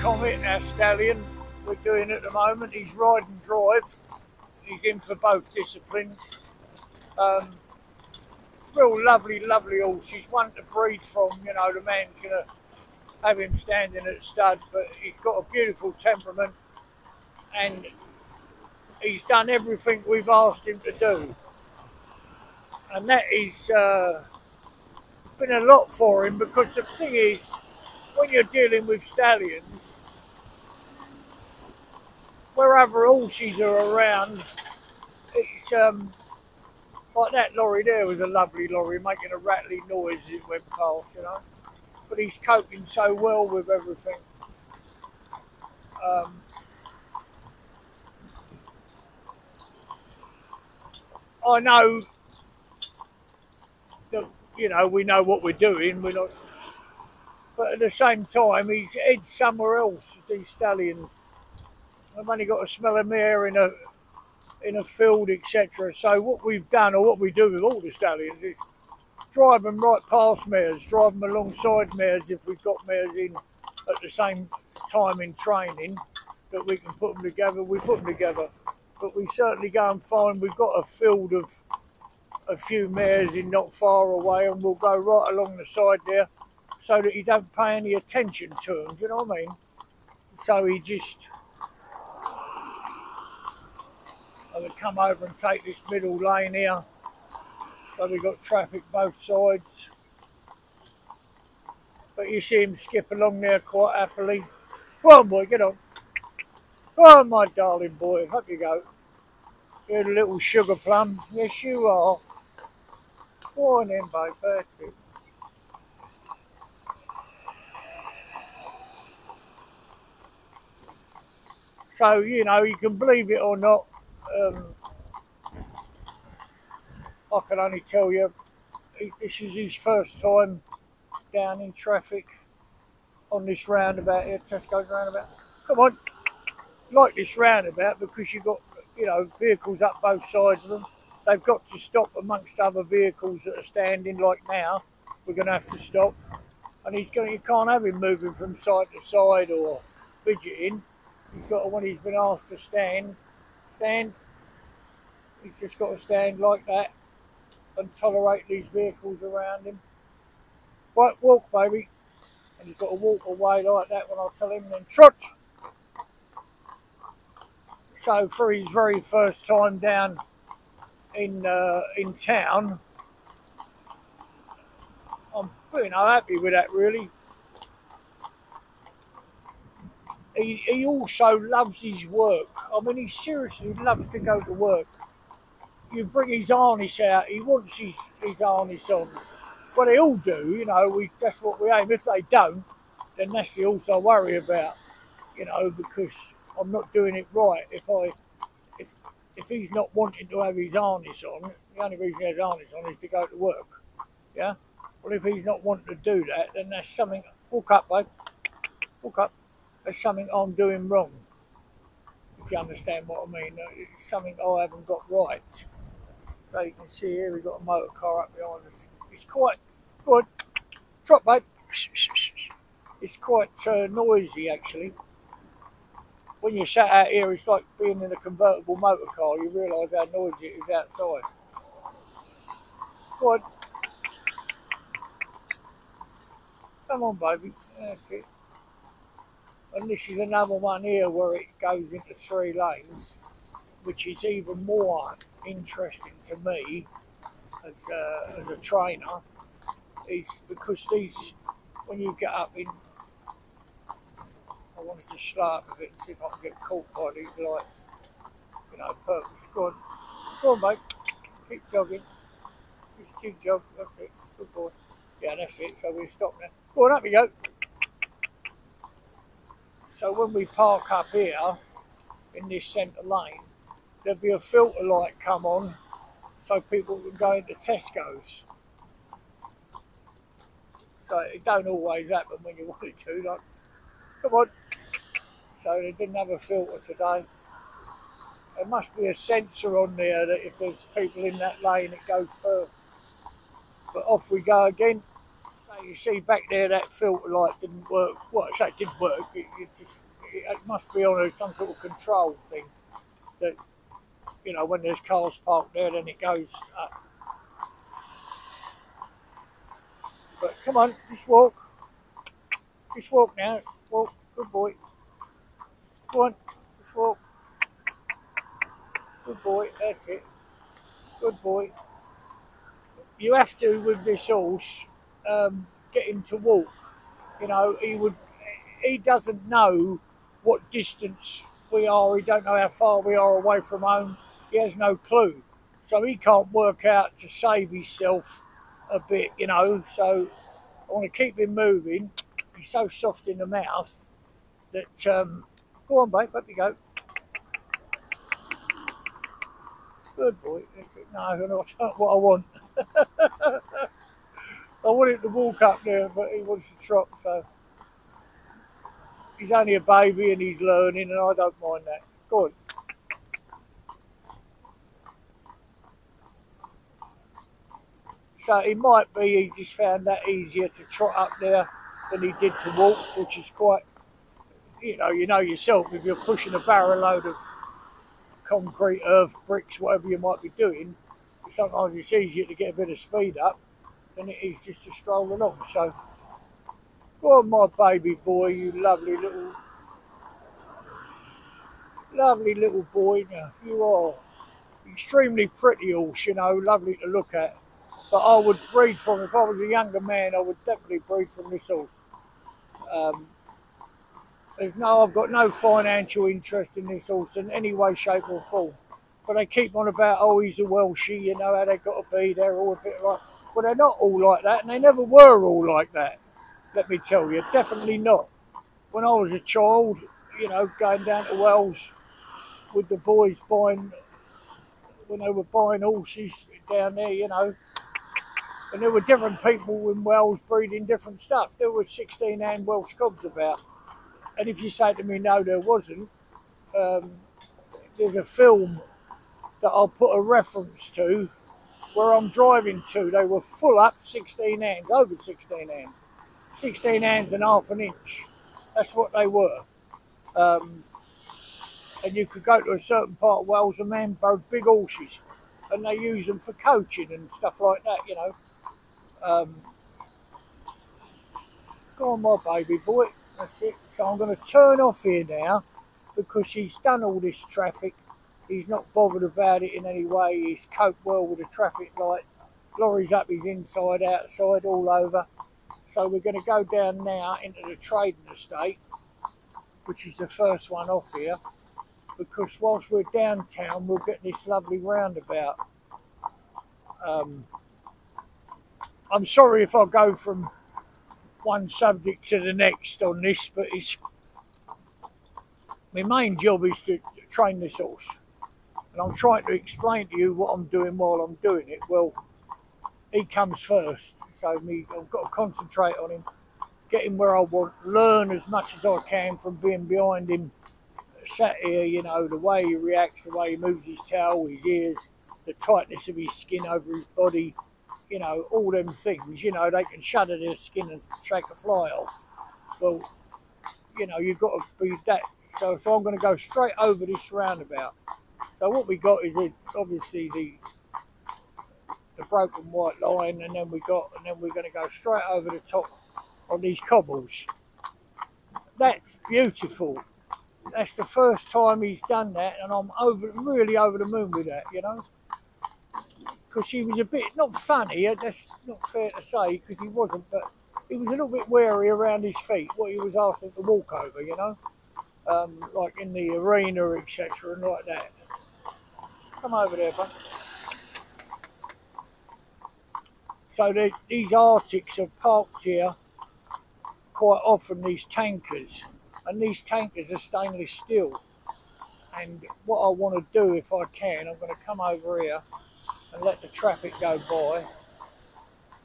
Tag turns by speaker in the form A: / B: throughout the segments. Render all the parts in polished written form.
A: Comet, our stallion, we're doing at the moment. He's ride and drive. He's in for both disciplines. Real lovely horse. He's one to breed from, you know, the man's going to have him standing at stud, but he's got a beautiful temperament and he's done everything we've asked him to do. And that is been a lot for him, because the thing is, when you're dealing with stallions, wherever horses are around, it's like that lorry there was a lovely lorry making a rattly noise as it went past, you know. But he's coping so well with everything. I know that, you know, we know what we're doing. We're not, but at the same time, he's head somewhere else. These stallions, I've only got to smell them here in a field, etc. So what we've done, or what we do with all the stallions, is drive them right past mares, drive them alongside mares if we've got mares in at the same time in training that we can put them together. We put them together, but we certainly go and find, we've got a field of a few mares in not far away, and we'll go right along the side there so that he don't pay any attention to them, do you know what I mean? So he just, I would come over and take this middle lane here, so we've got traffic both sides. But you see him skip along there quite happily. Go on, boy, get on. Go on, my darling boy, up you go. You're a little sugar plum. Yes, you are. Go on in, babe, that's it. So, you know, you can believe it or not, I can only tell you, this is his first time down in traffic on this roundabout here, Tesco's roundabout. Come on, like this roundabout, because you've got, you know, vehicles up both sides of them. They've got to stop amongst other vehicles that are standing, like now. We're going to have to stop. And you can't have him moving from side to side or fidgeting. He's got to, when he's been asked to stand. He's just got to stand like that and tolerate these vehicles around him. Right, walk, baby. And he's got to walk away like that when I tell him, then trot. So for his very first time down in town, I'm pretty happy with that, really. He also loves his work. I mean, he seriously loves to go to work. You bring his harness out, he wants his harness on. Well, they all do, you know, that's what we aim. If they don't, then that's the horse I worry about, you know, because I'm not doing it right. If he's not wanting to have his harness on, the only reason he has harness on is to go to work, yeah? Well, if he's not wanting to do that, then that's something, walk up, babe, walk up. There's something I'm doing wrong, if you understand what I mean. It's something I haven't got right. So you can see here, we've got a motor car up behind us. It's quite good. Drop, babe. It's quite noisy, actually. When you're sat out here, it's like being in a convertible motor car. You realise how noisy it is outside. Go on. Come on, baby. That's it. And this is another one here where it goes into 3 lanes, which is even more interesting to me as a trainer, is because these, when you get up in, I wanted to slow up a bit and see if I can get caught by these lights, you know, purpose. Go on, mate, keep jogging, just keep jog, that's it, good boy. Yeah, that's it, so we'll stop now. Go on, up we go. So when we park up here in this centre lane, there'll be a filter light come on so people can go into Tesco's. So it don't always happen when you want it to, like, come on. So they didn't have a filter today. There must be a sensor on there that if there's people in that lane, it goes first. But off we go again. Stay You see back there that filter light didn't work. Well, I say it didn't work. It must be on some sort of control thing that, you know, when there's cars parked there, then it goes up. But come on, just walk. Just walk now. Walk. Good boy. Go on. Just walk. Good boy. That's it. Good boy. You have to, with this horse, get him to walk. You know, he doesn't know what distance we are. He don't know how far we are away from home. He has no clue. So he can't work out to save himself a bit, you know. So I want to keep him moving. He's so soft in the mouth that, go on, babe, up you go. Good boy. No, that's not what I want. I want him to walk up there, but he wants to trot, so he's only a baby and he's learning, and I don't mind that. Go on. So it might be he just found that easier to trot up there than he did to walk, which is quite, you know yourself, if you're pushing a barrel load of concrete, earth, bricks, whatever you might be doing, sometimes it's easier to get a bit of speed up than it is just to stroll along. So, go on, my baby boy, you lovely little boy. Now, you are extremely pretty horse, you know, lovely to look at. But I would breed from, if I was a younger man, I would definitely breed from this horse. I've got no financial interest in this horse in any way, shape or form. But they keep on about, oh, he's a Welshie, you know how they've got to be. They're all a bit like, well, they're not all like that, and they never were all like that. Let me tell you, definitely not. When I was a child, you know, going down to Wales with the boys when they were buying horses down there, you know, and there were different people in Wales breeding different stuff. There were 16-hand Welsh cobs about. And if you say to me, no, there wasn't, there's a film that I'll put a reference to where I'm driving to. They were full up 16 hands, over 16 hands. 16 hands and half an inch. That's what they were. And you could go to a certain part of Wales and man rode big horses. And they use them for coaching and stuff like that, you know. Go on, my baby boy. That's it. So I'm going to turn off here now because he's done all this traffic. He's not bothered about it in any way. He's coped well with the traffic lights. Lorries up his inside, outside, all over. So we're going to go down now into the trading estate, which is the first one off here, because whilst we're downtown, we'll get this lovely roundabout. I'm sorry if I go from one subject to the next on this, but my main job is to train this horse, and I'm trying to explain to you what I'm doing while I'm doing it. Well, he comes first, so I've got to concentrate on him, get him where I want, learn as much as I can from being behind him, sat here, you know, the way he reacts, the way he moves his tail, his ears, the tightness of his skin over his body, you know, all them things. You know, they can shudder their skin and shake a fly off. Well, you know, you've got to be that. So I'm going to go straight over this roundabout. So what we got is obviously the broken white line, and then we're going to go straight over the top on these cobbles. That's beautiful. That's the first time he's done that, and I'm really over the moon with that, you know. Because he was a bit, not funny, that's not fair to say, because he wasn't, but he was a little bit wary around his feet, what he was asking to walk over, you know, like in the arena, etc., and like that. Come over there, bud. So these Arctics are parked here quite often, these tankers, and these tankers are stainless steel. And what I want to do, if I can, I'm going to come over here and let the traffic go by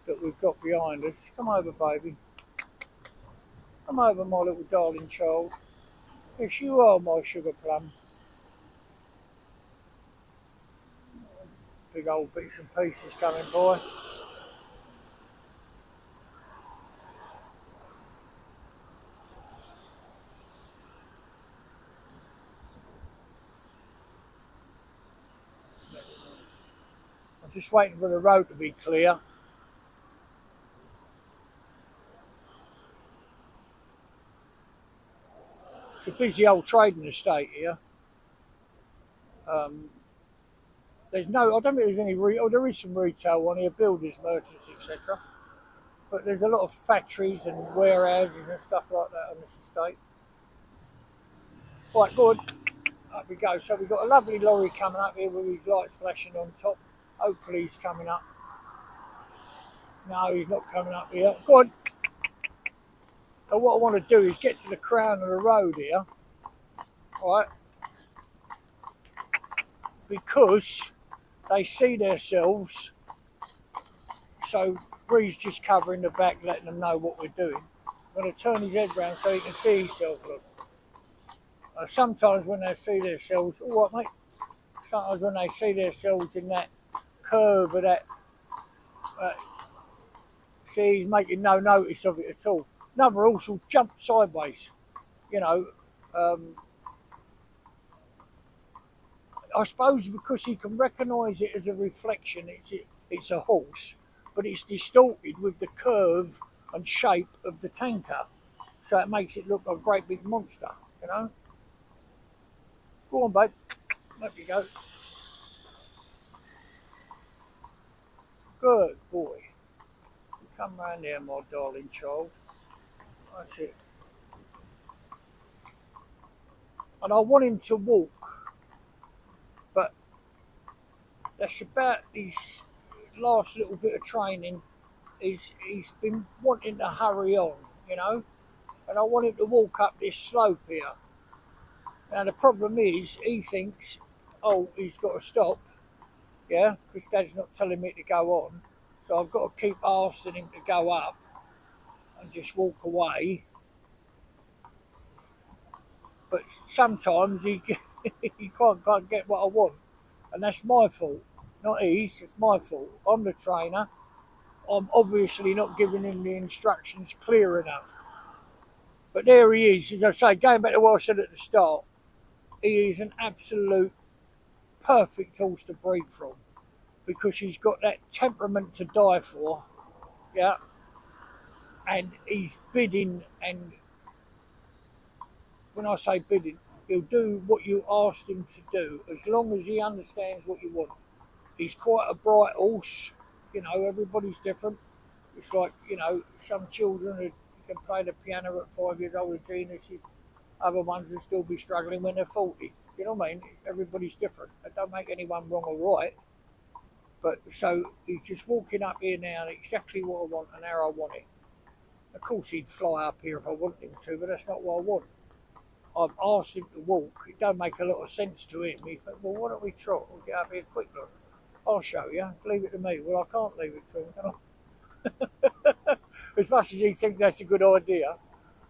A: that we've got behind us. Come over, baby. Come over, my little darling child. Yes, you are my sugar plum. Big old bits and pieces coming by. I'm just waiting for the road to be clear. It's a busy old trading estate here. There's no, I don't think there's any, there is some retail on here, builders, merchants, etc. But there's a lot of factories and warehouses and stuff like that on this estate. Right, good. Up we go. So we've got a lovely lorry coming up here with his lights flashing on top. Hopefully he's coming up. No, he's not coming up here. Go on. So what I want to do is get to the crown of the road here. Right. Because they see themselves. So Bree's just covering the back, letting them know what we're doing. I'm going to turn his head round so he can see himself. Look. Sometimes when they see themselves, all right, mate. Sometimes when they see themselves in that curve of that, see, he's making no notice of it at all. Another horse will jump sideways, you know. I suppose because he can recognise it as a reflection, it's a horse, but it's distorted with the curve and shape of the tanker, so it makes it look like a great big monster, you know. Go on, babe. There we go. Good boy. Come round here, my darling child. That's it. And I want him to walk, but that's about his last little bit of training. He's been wanting to hurry on, you know, and I want him to walk up this slope here. Now the problem is, he thinks, oh, he's got to stop, yeah, because Dad's not telling me to go on. So I've got to keep asking him to go up and just walk away. But sometimes he can't get what I want. And that's my fault, not his, it's my fault. I'm the trainer. I'm obviously not giving him the instructions clear enough. But there he is, as I say, going back to what I said at the start. He is an absolute perfect horse to breed from because he's got that temperament to die for, yeah. And he's bidding, and when I say bidding, he'll do what you asked him to do as long as he understands what you want. He's quite a bright horse, you know, everybody's different. It's like, you know, some children who can play the piano at 5 years old are geniuses. Other ones will still be struggling when they're 40. You know what I mean? Everybody's different. It don't make anyone wrong or right. But so he's just walking up here now, exactly what I want and how I want it. Of course he'd fly up here if I wanted him to, but that's not what I want. I've asked him to walk. It don't make a lot of sense to him. He thought, well, why don't we trot? We'll get up here quick, look. I'll show you. Leave it to me. Well, I can't leave it to him, can I? As much as he thinks that's a good idea.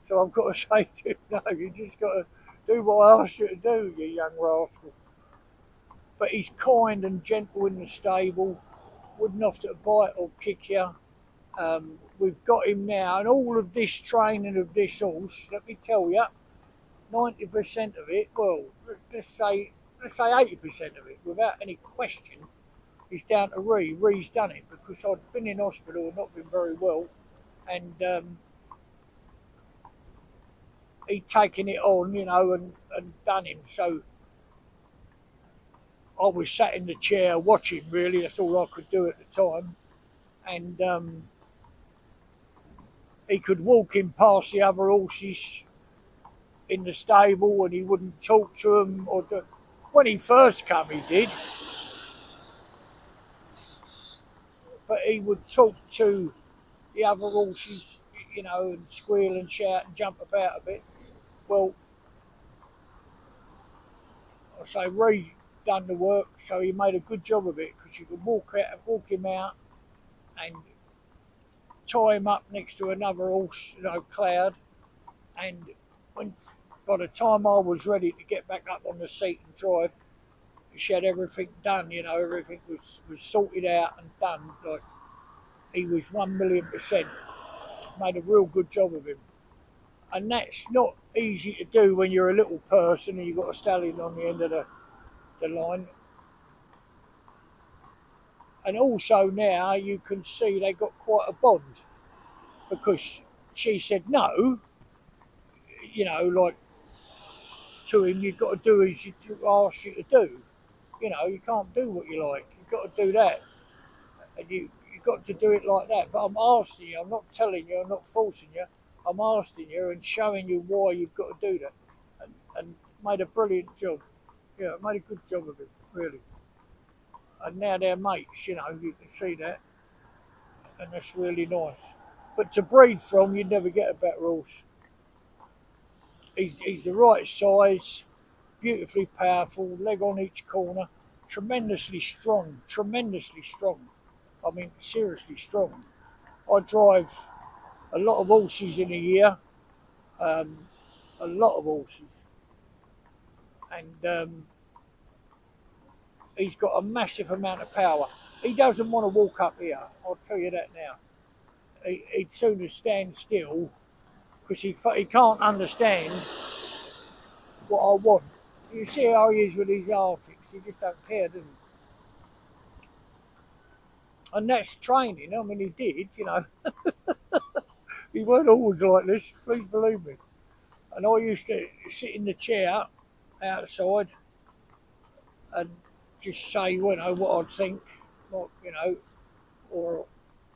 A: So I've got to say to him, no, you just got to do what I asked you to do, you young rascal. But he's kind and gentle in the stable, wouldn't have to bite or kick you. We've got him now, and all of this training of this horse, let me tell you, 90% of it, well, let's say 80% of it, without any question, is down to Ree. Ree's done it because I'd been in hospital and not been very well, and he'd taken it on, you know, and done him. So I was sat in the chair watching, really. That's all I could do at the time. And he could walk him past the other horses in the stable and he wouldn't talk to them. When he first came, he did. But he would talk to the other horses, you know, and squeal and shout and jump about a bit. Well, I say Ray done the work, so he made a good job of it because you could walk him out and tie him up next to another horse, you know, Cloud. And by the time I was ready to get back up on the seat and drive, she had everything done, you know, everything was sorted out and done. Like, he was 1,000,000%. Made a real good job of him. And that's not easy to do when you're a little person and you've got a stallion on the end of the line. And also now you can see they got quite a bond, because she said no, you know, like to him, you've got to do as you ask you to do. You know, you can't do what you like. You've got to do that, and you've got to do it like that. But I'm asking you. I'm not telling you. I'm not forcing you. I'm asking you and showing you why you've got to do that, and made a brilliant job. Yeah, made a good job of it, really. And now they're mates. You know, you can see that, and that's really nice. But to breed from, you'd never get a better horse. He's the right size, beautifully powerful, leg on each corner, tremendously strong, tremendously strong. I mean, seriously strong. I drive a lot of horses in a year, a lot of horses, and he's got a massive amount of power. He doesn't want to walk up here, I'll tell you that now. He'd sooner stand still, because he can't understand what I want. You see how he is with these Arctics, he just don't care, doesn't he? And that's training. I mean, he did, you know. He weren't always like this, please believe me. And I used to sit in the chair outside and just say, you know, what I'd think, what, you know, or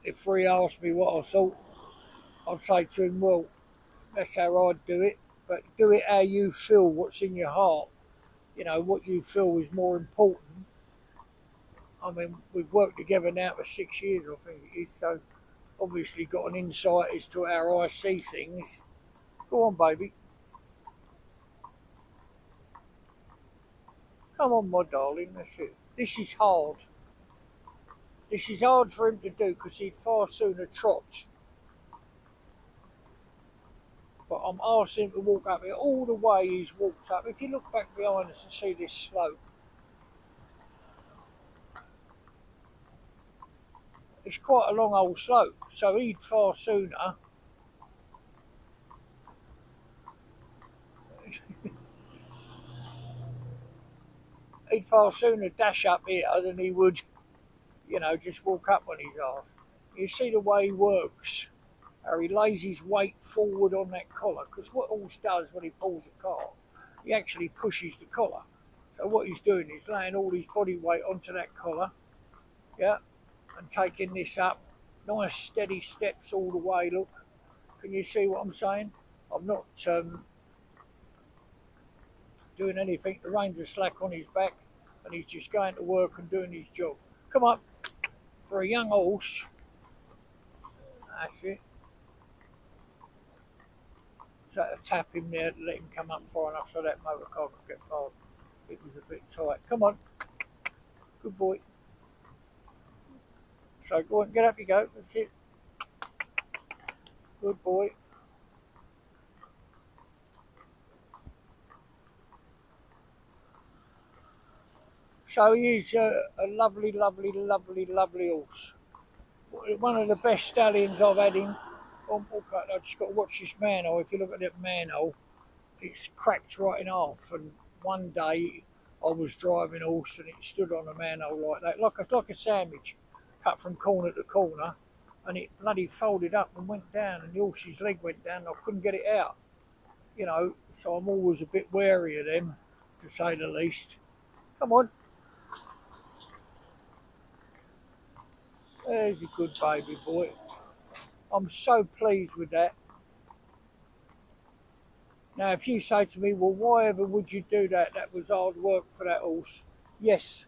A: if Free asked me what I thought, I'd say to him, well, that's how I'd do it, but do it how you feel, what's in your heart. You know, what you feel is more important. I mean, we've worked together now for 6 years, I think it is, so obviously got an insight as to how I see things. Go on, baby. Come on, my darling, that's it. This is hard. This is hard for him to do, because he'd far sooner trot. But I'm asking him to walk up here. All the way he's walked up. If you look back behind us and see this slope, it's quite a long old slope, so he'd far sooner dash up here than he would, you know, just walk up when he's asked. You see the way he works, how he lays his weight forward on that collar, because what horse does when he pulls a car, he actually pushes the collar. So what he's doing is laying all his body weight onto that collar, yeah, and taking this up. Nice steady steps all the way, look. Can you see what I'm saying? I'm not doing anything. The reins are slack on his back, and he's just going to work and doing his job. Come up. For a young horse, that's it. So tap him there, let him come up far enough so that motor car could get past. It was a bit tight. Come on. Good boy. So go on, get up you go. That's it. Good boy. So he is a lovely, lovely, lovely, lovely horse. One of the best stallions I've had in. Oh, I just got to watch this manhole. If you look at that manhole, it's cracked right in half. And one day I was driving a horse and it stood on a manhole like that, like a sandwich, cut from corner to corner, and it bloody folded up and went down, and the horse's leg went down, and I couldn't get it out. You know, so I'm always a bit wary of them, to say the least. Come on. There's a good baby boy. I'm so pleased with that. Now, if you say to me, well, why ever would you do that? That was hard work for that horse. Yes.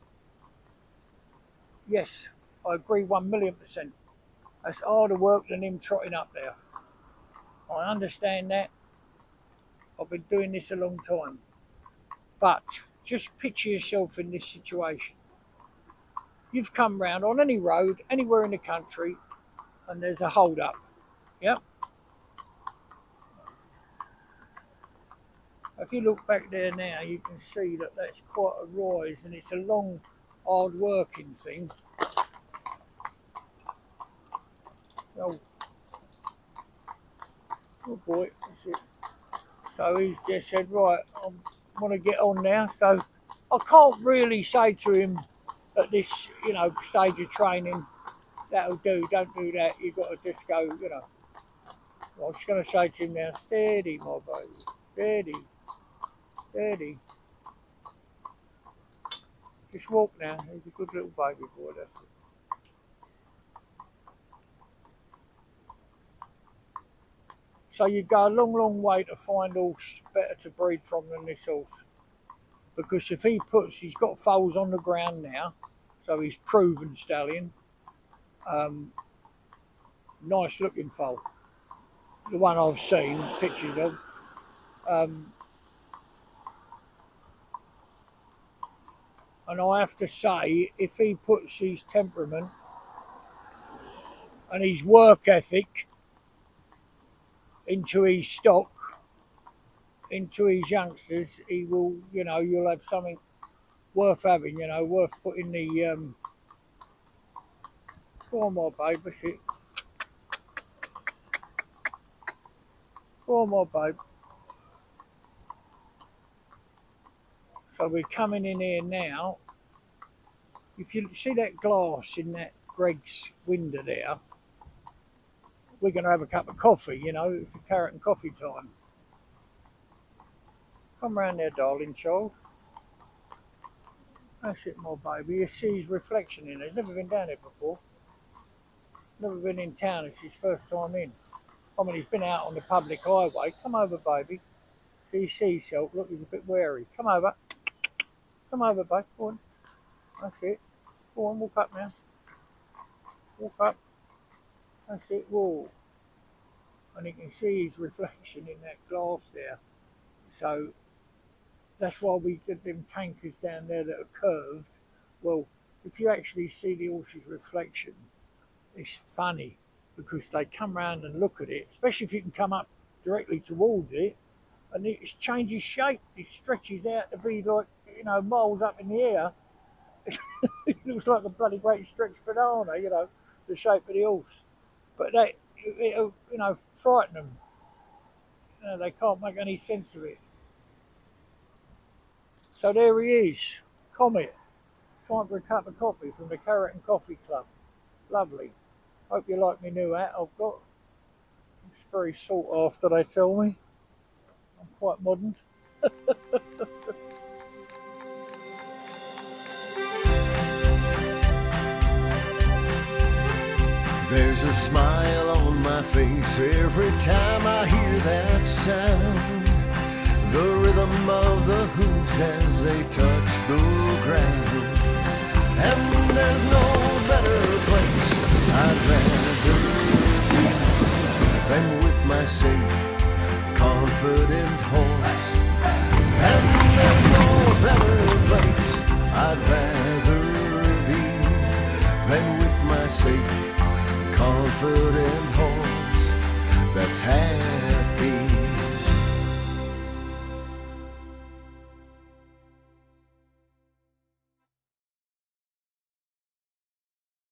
A: Yes, I agree 1,000,000%. That's harder work than him trotting up there. I understand that. I've been doing this a long time. But just picture yourself in this situation. You've come round on any road, anywhere in the country, and there's a hold up. Yep. If you look back there now, you can see that that's quite a rise, and it's a long, hard working thing. Oh, good boy, that's it. So he's just said, right, I want to get on now. So I can't really say to him, at this, you know, stage of training, that'll do. Don't do that. You've got to just go, you know. I'm just going to say to him now, steady, my baby, steady, steady. Just walk now. He's a good little baby boy, that's it. So you go a long, long way to find horse better to breed from than this horse. Because if he's got foals on the ground now, so he's proven stallion. Nice looking foal. The one I've seen pictures of. And I have to say, if he puts his temperament and his work ethic into his stock, into his youngsters, he will, you know, you'll have something worth having, you know, worth putting the, go on my babe, that's it. Go on my babe. So we're coming in here now. If you see that glass in that Greg's window there, we're going to have a cup of coffee, you know, it's a carrot and coffee time. Come round there, darling child. That's it, my baby. You see his reflection in it. He's never been down here before. Never been in town. It's his first time in. I mean, he's been out on the public highway. Come over, baby. So you see himself. Look, he's a bit wary. Come over. Come over, babe. Go on. That's it. Go on, walk up now. Walk up. That's it. Whoa. And you can see his reflection in that glass there. So that's why we did them tankers down there that are curved. Well, if you actually see the horse's reflection, it's funny because they come round and look at it, especially if you can come up directly towards it, and it changes shape. It stretches out to be like, you know, miles up in the air. It looks like a bloody great stretched banana, you know, the shape of the horse. But it'll, you know, frighten them. You know, they can't make any sense of it. So there he is, Comet. Time for a cup of coffee from the Carrot and Coffee Club. Lovely. Hope you like my new hat I've got. It's very sought after, they tell me. I'm quite modern.
B: There's a smile on my face every time I hear that sound. The rhythm of the hooves as they touch the ground. And there's no better place I'd rather be than with my safe, confident horse. And there's no better place I'd rather be than with my safe, confident horse that's had